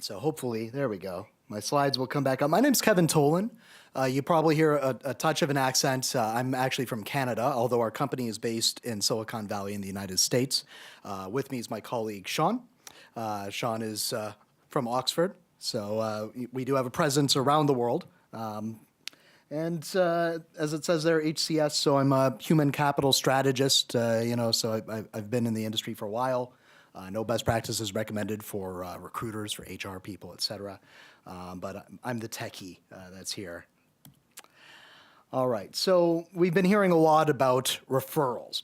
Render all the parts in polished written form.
So hopefully, there we go. My slides will come back up. My name's Kevin Tolan. You probably hear a touch of an accent. I'm actually from Canada, although our company is based in Silicon Valley in the United States. With me is my colleague, Sean. Sean is from Oxford, so we do have a presence around the world. And as it says there, HCS, so I'm a human capital strategist, so I've been in the industry for a while. No best practices recommended for recruiters, for HR people, et cetera. But I'm the techie that's here. All right, so we've been hearing a lot about referrals.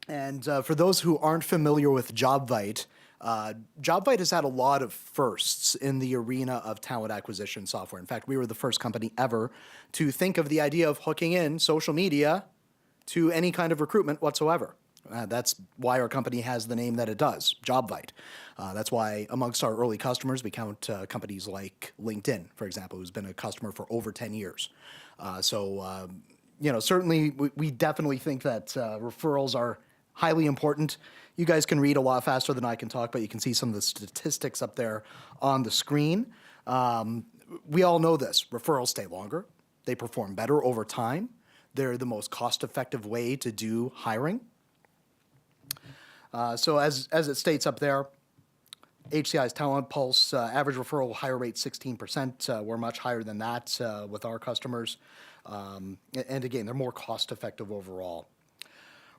And for those who aren't familiar with Jobvite, Jobvite has had a lot of firsts in the arena of talent acquisition software. In fact, we were the first company ever to think of the idea of hooking in social media to any kind of recruitment whatsoever. That's why our company has the name that it does, Jobvite. That's why amongst our early customers, we count companies like LinkedIn, for example, who's been a customer for over 10 years. Certainly we definitely think that referrals are highly important. You guys can read a lot faster than I can talk, but you can see some of the statistics up there on the screen. We all know this. Referrals stay longer. They perform better over time. They're the most cost-effective way to do hiring. So as it states up there, HCI's Talent Pulse average referral hire rate 16%. We're much higher than that with our customers. And again, they're more cost-effective overall.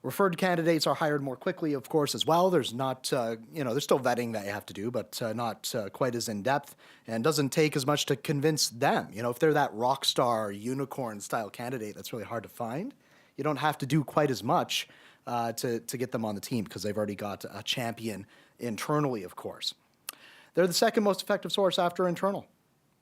Referred candidates are hired more quickly, of course, as well. There's not, there's still vetting that you have to do, but not quite as in-depth, and doesn't take as much to convince them. If they're that rock star, unicorn-style candidate that's really hard to find, you don't have to do quite as much to get them on the team because they've already got a champion internally, of course. They're the second most effective source after internal,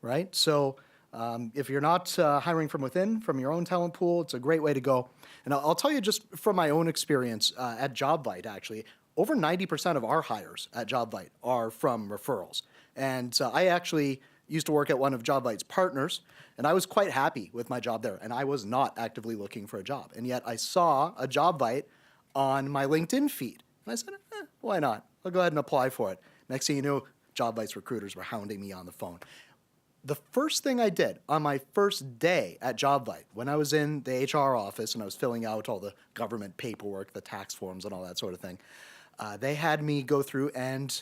right? So if you're not hiring from within, from your own talent pool, it's a great way to go. And I'll tell you just from my own experience at Jobvite, actually, over 90% of our hires at Jobvite are from referrals. And I actually used to work at one of Jobvite's partners, and I was quite happy with my job there, and I was not actively looking for a job. And yet I saw a Jobvite on my LinkedIn feed. And I said, why not? I'll go ahead and apply for it. Next thing you know, Jobvite's recruiters were hounding me on the phone. The first thing I did on my first day at Jobvite, when I was in the HR office and I was filling out all the government paperwork, the tax forms and all that sort of thing, they had me go through and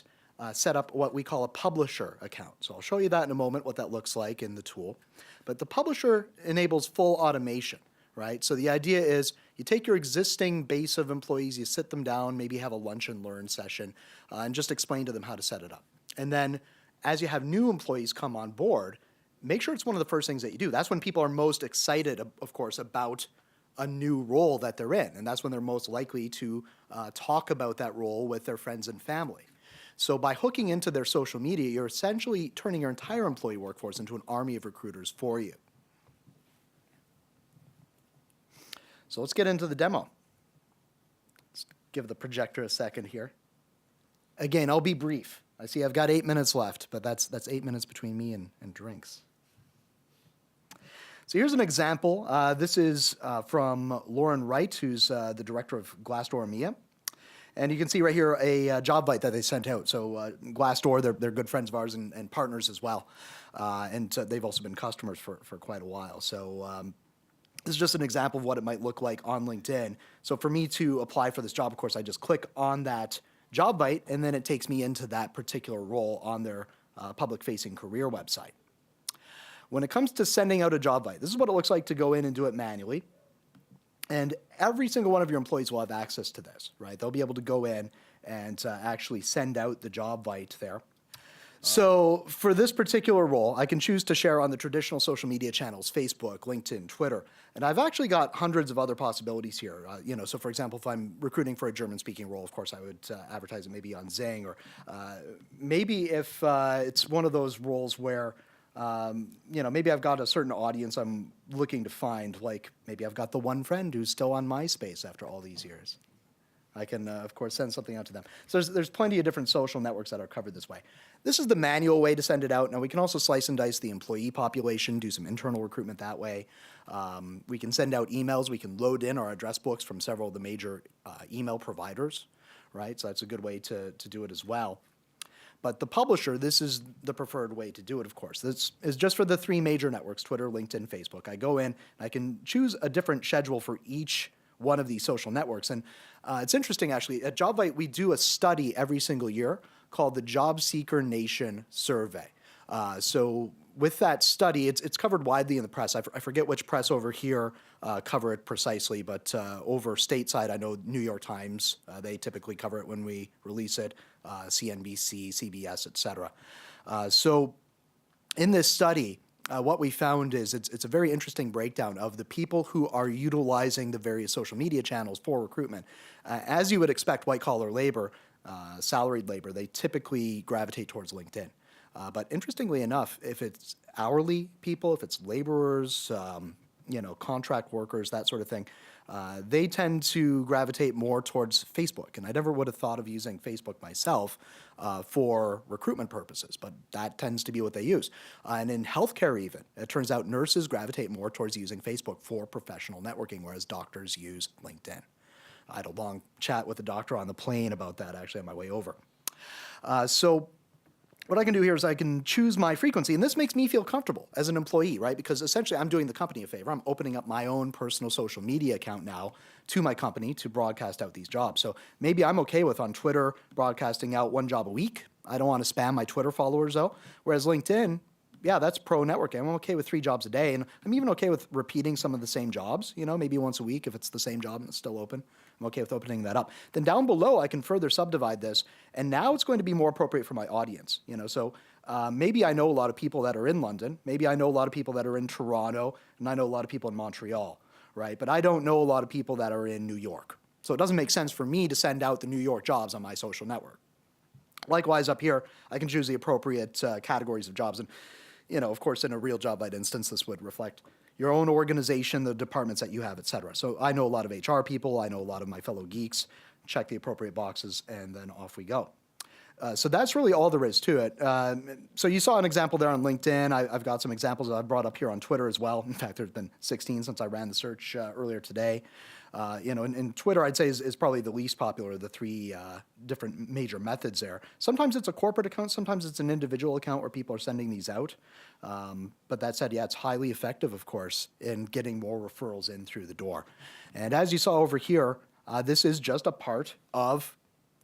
set up what we call a publisher account. So I'll show you that in a moment, what that looks like in the tool. But the publisher enables full automation, right? So the idea is you take your existing base of employees, you sit them down, maybe have a lunch and learn session, and just explain to them how to set it up. And then as you have new employees come on board, make sure it's one of the first things that you do. That's when people are most excited, of course, about a new role that they're in. And that's when they're most likely to talk about that role with their friends and family. So by hooking into their social media, you're essentially turning your entire employee workforce into an army of recruiters for you. So let's get into the demo. Let's give the projector a second here. Again, I'll be brief. I see I've got 8 minutes left, but that's 8 minutes between me and drinks. So here's an example. This is from Lauren Wright, who's the director of Glassdoor EMEA. And you can see right here a Jobvite that they sent out. So Glassdoor, they're good friends of ours and partners as well. And they've also been customers for quite a while. So this is just an example of what it might look like on LinkedIn. So for me to apply for this job, of course, I just click on that Jobvite, and then it takes me into that particular role on their public-facing career website. When it comes to sending out a Jobvite, this is what it looks like to go in and do it manually. And every single one of your employees will have access to this, right? They'll be able to go in and actually send out the Jobvite there. So for this particular role, I can choose to share on the traditional social media channels, Facebook, LinkedIn, Twitter. And I've actually got hundreds of other possibilities here. So for example, if I'm recruiting for a German-speaking role, of course, I would advertise it maybe on Zing, or maybe if it's one of those roles where, maybe I've got a certain audience I'm looking to find, like maybe I've got the one friend who's still on MySpace after all these years. I can, of course, send something out to them. So there's plenty of different social networks that are covered this way. This is the manual way to send it out. Now, we can also slice and dice the employee population, do some internal recruitment that way. We can send out emails. We can load in our address books from several of the major email providers, right? So that's a good way to do it as well. But the publisher, this is the preferred way to do it, of course. This is just for the three major networks, Twitter, LinkedIn, Facebook. I go in, and I can choose a different schedule for each one of these social networks. And it's interesting, actually. At Jobvite, we do a study every single year called the Job Seeker Nation Survey. So with that study, it's covered widely in the press. I forget which press over here cover it precisely, but over stateside, I know New York Times, they typically cover it when we release it, CNBC, CBS, et cetera. So in this study, what we found is it's a very interesting breakdown of the people who are utilizing the various social media channels for recruitment. As you would expect, white-collar labor, salaried labor, they typically gravitate towards LinkedIn. But interestingly enough, if it's hourly people, if it's laborers, contract workers, that sort of thing, they tend to gravitate more towards Facebook. And I never would have thought of using Facebook myself for recruitment purposes, but that tends to be what they use. And in healthcare even, it turns out nurses gravitate more towards using Facebook for professional networking, whereas doctors use LinkedIn. I had a long chat with a doctor on the plane about that actually on my way over. So what I can do here is I can choose my frequency, and this makes me feel comfortable as an employee, right? Because essentially I'm doing the company a favor. I'm opening up my own personal social media account now to my company to broadcast out these jobs. So maybe I'm okay with on Twitter broadcasting out one job a week. I don't want to spam my Twitter followers though. Whereas LinkedIn, yeah, that's pro networking. I'm okay with 3 jobs a day, and I'm even okay with repeating some of the same jobs, maybe once a week if it's the same job and it's still open. I'm okay with opening that up. Then down below, I can further subdivide this, and now it's going to be more appropriate for my audience. So maybe I know a lot of people that are in London. Maybe I know a lot of people that are in Toronto, and I know a lot of people in Montreal, right? But I don't know a lot of people that are in New York. So it doesn't make sense for me to send out the New York jobs on my social network. Likewise, up here, I can choose the appropriate categories of jobs. And of course, in a real Jobvite instance, this would reflect your own organization, the departments that you have, et cetera. So I know a lot of HR people. I know a lot of my fellow geeks. Check the appropriate boxes, and then off we go. So that's really all there is to it. So you saw an example there on LinkedIn. I've got some examples that I brought up here on Twitter as well. In fact, there's been 16 since I ran the search earlier today. And Twitter, I'd say, is probably the least popular of the 3 different major methods there. Sometimes it's a corporate account. Sometimes it's an individual account where people are sending these out. But that said, yeah, it's highly effective, of course, in getting more referrals in through the door. And as you saw over here, this is just a part of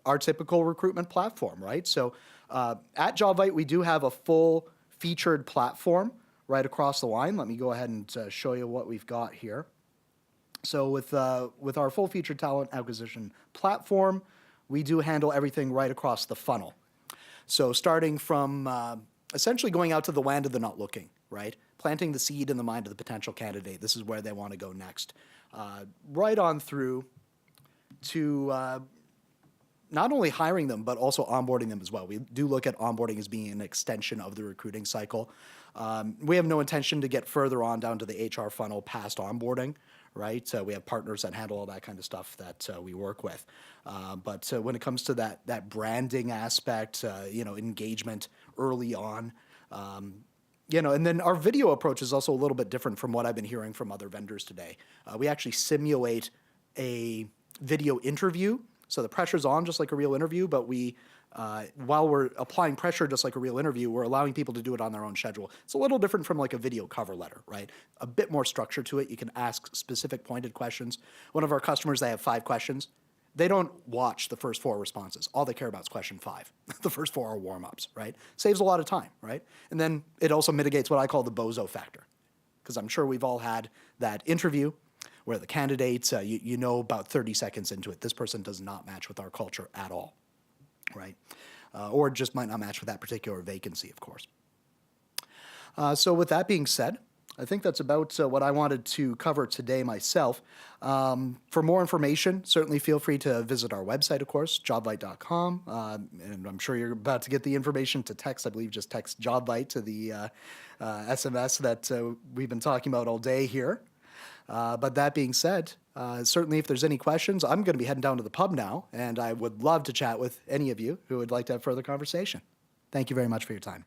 our typical recruitment platform, right? So at Jobvite, we do have a full featured platform right across the line. Let me go ahead and show you what we've got here. So with our full featured talent acquisition platform, we do handle everything right across the funnel. So starting from essentially going out to the land of the not looking, right? Planting the seed in the mind of the potential candidate. This is where they want to go next. Right on through to not only hiring them, but also onboarding them as well. We do look at onboarding as being an extension of the recruiting cycle. We have no intention to get further on down to the HR funnel past onboarding, right? We have partners that handle all that kind of stuff that we work with. But when it comes to that branding aspect, engagement early on, and then our video approach is also a little bit different from what I've been hearing from other vendors today. We actually simulate a video interview. So the pressure's on just like a real interview, but while we're applying pressure just like a real interview, we're allowing people to do it on their own schedule. It's a little different from like a video cover letter, right? A bit more structure to it. You can ask specific pointed questions. One of our customers, they have 5 questions. They don't watch the first 4 responses. All they care about is question 5. The first 4 are warm-ups, right? Saves a lot of time, right? And then it also mitigates what I call the bozo factor, because I'm sure we've all had that interview where the candidates, you know about 30 seconds into it, this person does not match with our culture at all, right? Or just might not match with that particular vacancy, of course. So with that being said, I think that's about what I wanted to cover today myself. For more information, certainly feel free to visit our website, of course, jobvite.com. And I'm sure you're about to get the information to text. I believe just text Jobvite to the SMS that we've been talking about all day here. But that being said, certainly if there's any questions, I'm going to be heading down to the pub now, and I would love to chat with any of you who would like to have further conversation. Thank you very much for your time.